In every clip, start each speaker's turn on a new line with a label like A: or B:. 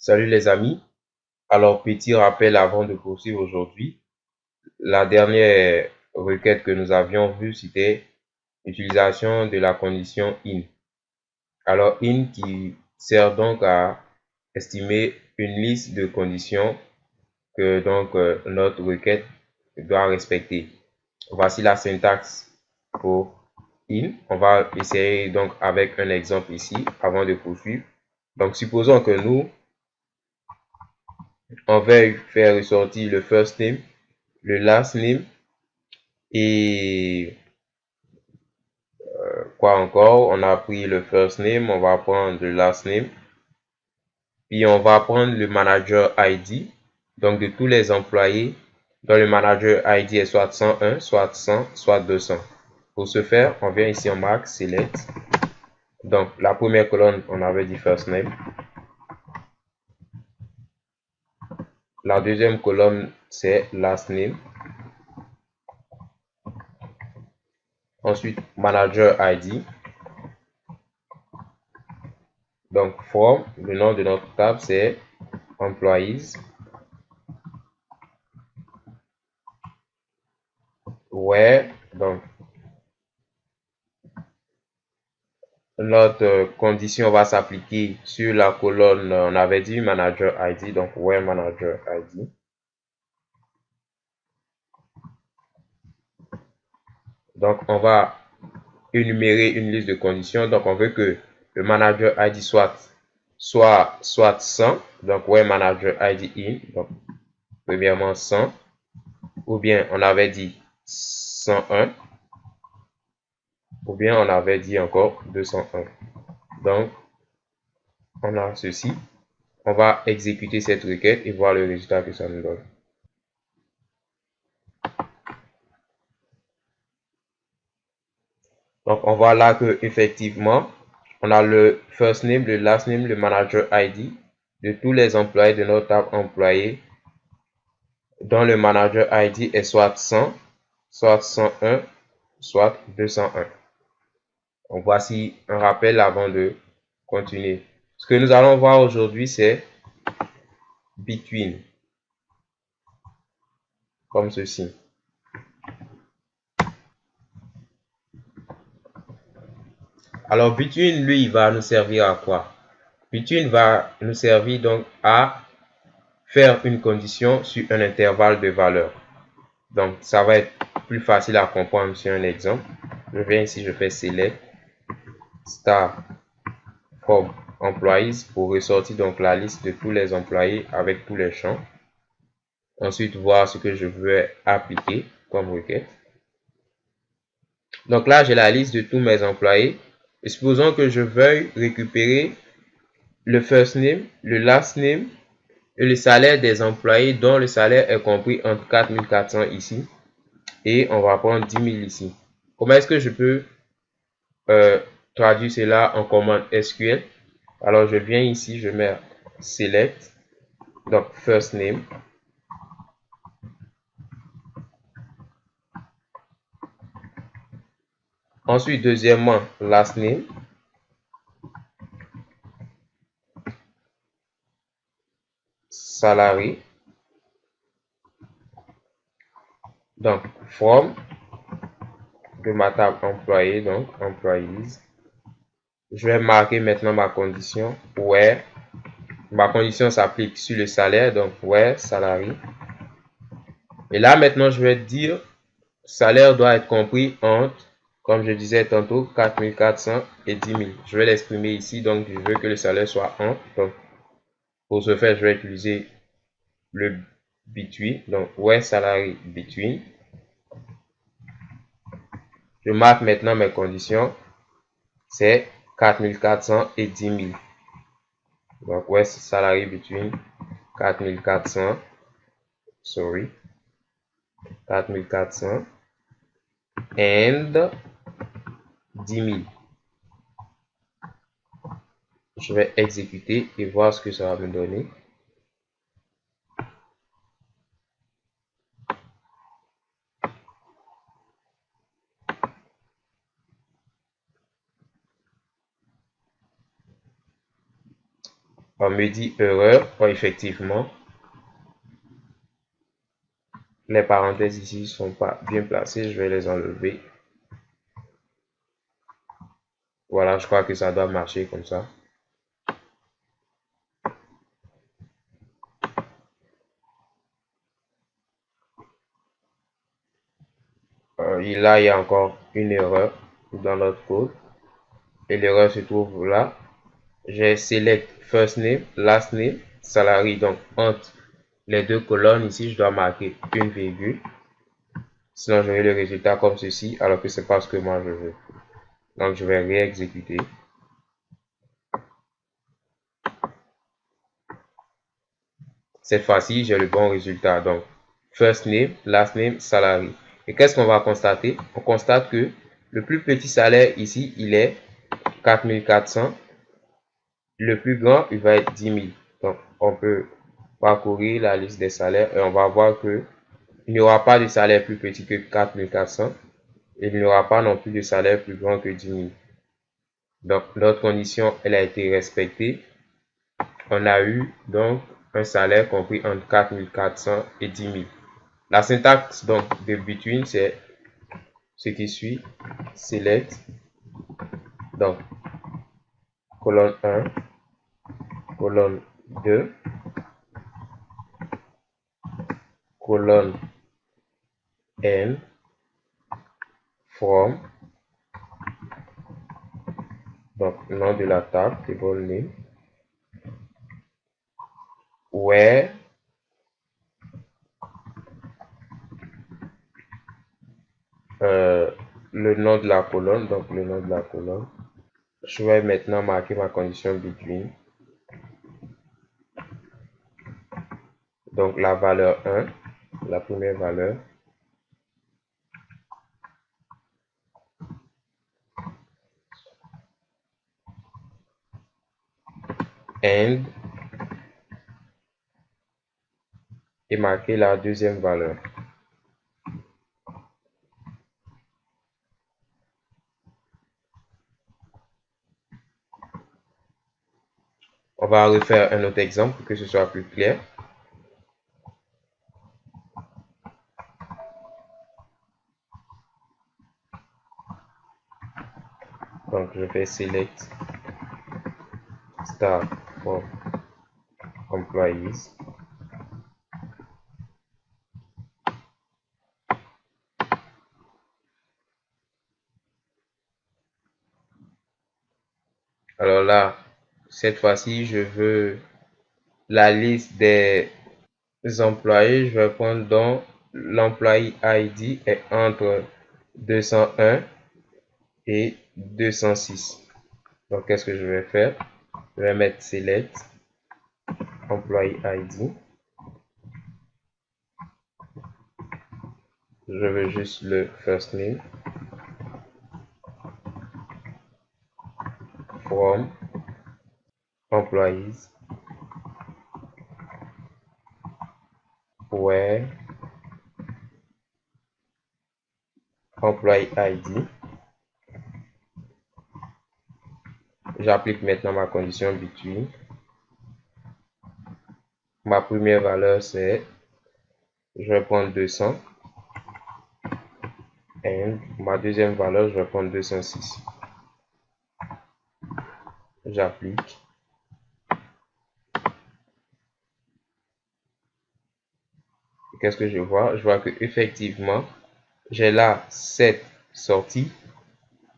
A: Salut les amis. Alors, petit rappel avant de poursuivre aujourd'hui. La dernière requête que nous avions vue, c'était l'utilisation de la condition in. Alors, in qui sert donc à estimer une liste de conditions que notre requête doit respecter. Voici la syntaxe pour in. On va essayer donc avec un exemple ici avant de poursuivre. Donc, supposons que nous, on veuille faire ressortir le first name, le last name et quoi encore. On a pris le first name, on va prendre le last name, puis on va prendre le manager ID, donc de tous les employés dont le manager ID est soit 101, soit 100, soit 200. Pour ce faire, on vient ici en marque select. Donc la première colonne, on avait dit first name. La deuxième colonne, c'est last name. Ensuite, manager ID. Donc, from, le nom de notre table, c'est employees. Where, donc, notre condition va s'appliquer sur la colonne, on avait dit manager ID, donc where manager ID. Donc, on va énumérer une liste de conditions. Donc, on veut que le manager ID soit 100, donc where manager ID in, donc premièrement 100, ou bien on avait dit 101, ou bien on avait dit encore 201. Donc, on a ceci. On va exécuter cette requête et voir le résultat que ça nous donne. Donc, on voit là que effectivement, on a le first name, le last name, le manager ID de tous les employés de notre table employés dont le manager ID est soit 100, soit 101, soit 201. Donc, voici un rappel avant de continuer. Ce que nous allons voir aujourd'hui, c'est between, comme ceci. Alors, between, lui, il va nous servir à quoi? Between va nous servir donc à faire une condition sur un intervalle de valeurs. Donc, ça va être plus facile à comprendre sur un exemple. Je viens ici, je fais select star from employees pour ressortir donc la liste de tous les employés avec tous les champs. Ensuite, voir ce que je veux appliquer comme requête. Donc là, j'ai la liste de tous mes employés. Et supposons que je veuille récupérer le first name, le last name et le salaire des employés dont le salaire est compris entre 4400 ici et on va prendre 10 000 ici. Comment est-ce que je peux traduire cela en commande SQL? Alors je viens ici, je mets select, donc first name. Ensuite, deuxièmement, last name. Salary. Donc, from de ma table employé, donc employees. Je vais marquer maintenant ma condition where. Ma condition s'applique sur le salaire, donc where salary. Et là maintenant, je vais dire salaire doit être compris entre, comme je disais tantôt, 4400 et 10 000. Je vais l'exprimer ici, donc je veux que le salaire soit entre. Donc, pour ce faire, je vais utiliser le between, donc where salary between. Je marque maintenant mes conditions, c'est 4400 et 10 000. Donc, where salary between 4400, 4400 and 10 000. Je vais exécuter et voir ce que ça va me donner. On me dit erreur. Bon, effectivement, les parenthèses ici sont pas bien placées. Je vais les enlever. Voilà, je crois que ça doit marcher comme ça. Là, il y a encore une erreur dans notre code. Et l'erreur se trouve là. J'ai select first name, last name, salary. Donc, entre les deux colonnes, ici, je dois marquer une virgule. Sinon, j'aurai le résultat comme ceci, alors que c'est pas ce que moi je veux. Donc, je vais réexécuter. Cette fois-ci, j'ai le bon résultat. Donc, first name, last name, salary. Et qu'est-ce qu'on va constater? On constate que le plus petit salaire ici, il est 4400. Le plus grand, il va être 10 000. Donc, on peut parcourir la liste des salaires et on va voir que il n'y aura pas de salaire plus petit que 4400 et il n'y aura pas non plus de salaire plus grand que 10 000. Donc, notre condition, elle a été respectée. On a eu donc un salaire compris entre 4400 et 10 000. La syntaxe donc de between, c'est ce qui suit. Select, donc colonne 1, colonne 2, colonne N, from, donc nom de la table, table name, where, le nom de la colonne, donc le nom de la colonne. Je vais maintenant marquer ma condition between. Donc la valeur 1, la première valeur. And, et marquer la deuxième valeur. On va refaire un autre exemple pour que ce soit plus clair. Donc je fais select star from employees. Alors là, cette fois-ci, je veux la liste des employés. Je vais prendre donc l'employé ID est entre 201 et 206. Donc, qu'est-ce que je vais faire? Je vais mettre select employee ID. Je veux juste le first name. From employees. Where employee ID. J'applique maintenant ma condition between. Ma première valeur, c'est, je vais prendre 200. Et ma deuxième valeur, je vais prendre 206. J'applique. Qu'est-ce que je vois? Je vois que effectivement, j'ai là 7 sorties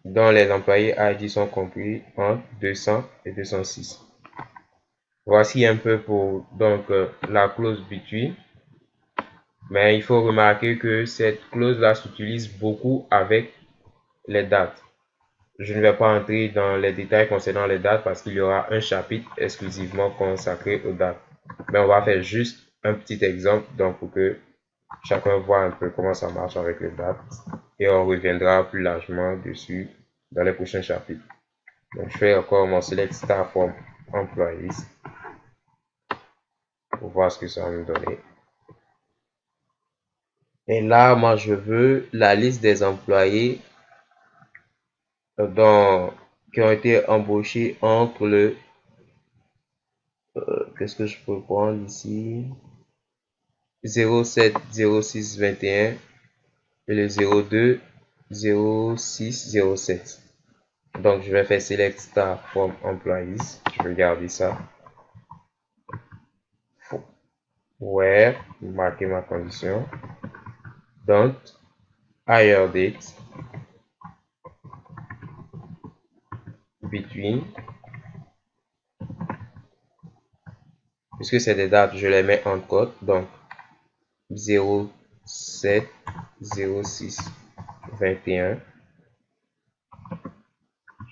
A: dont les employés ID sont compris entre 200 et 206. Voici un peu pour donc la clause between. Mais il faut remarquer que cette clause-là s'utilise beaucoup avec les dates. Je ne vais pas entrer dans les détails concernant les dates parce qu'il y aura un chapitre exclusivement consacré aux dates. Mais on va faire juste un petit exemple donc pour que chacun voit un peu comment ça marche avec les dates et on reviendra plus largement dessus dans les prochains chapitres. Donc je fais encore mon select star from employees pour voir ce que ça va me donner. Et là, moi, je veux la liste des employés qui ont été embauchés entre le Qu'est-ce que je peux prendre ici? 07 06 21 et le 02 06 07. Donc, je vais faire select star from employees. Je vais garder ça. Where, marquer ma condition. Don't hire date between. Puisque c'est des dates, je les mets en code. Donc, 07 06 21.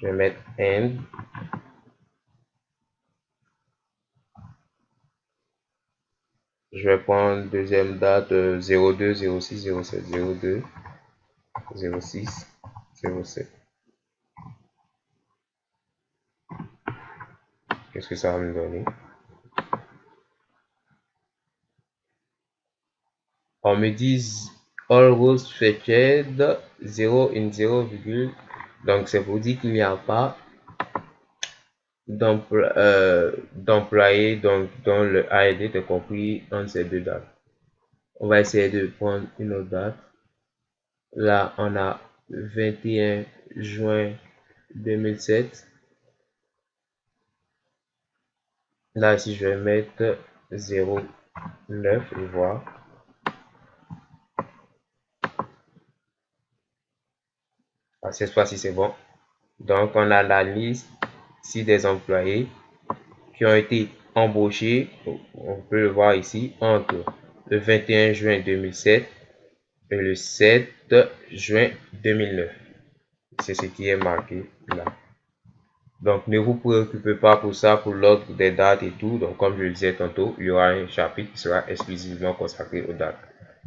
A: Je vais mettre end. Je vais prendre deuxième date 02 06 07 02 06 07. Qu'est-ce que ça va me donner? On me dit all rows fetched 0 in 0, donc c'est pour dire qu'il n'y a pas d'employé donc dont le AED est compris entre ces deux dates. On va essayer de prendre une autre date. Là, on a 21 juin 2007. Là, ici, je vais mettre 09 et voir. Ah, cette fois-ci, c'est bon. Donc, on a la liste ici des employés qui ont été embauchés. On peut le voir ici entre le 21 juin 2007 et le 7 juin 2009. C'est ce qui est marqué là. Donc, ne vous préoccupez pas pour ça, pour l'ordre des dates et tout. Donc, comme je le disais tantôt, il y aura un chapitre qui sera exclusivement consacré aux dates.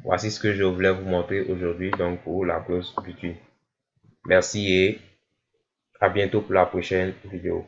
A: Voici ce que je voulais vous montrer aujourd'hui, donc, pour la clause between. Merci et à bientôt pour la prochaine vidéo.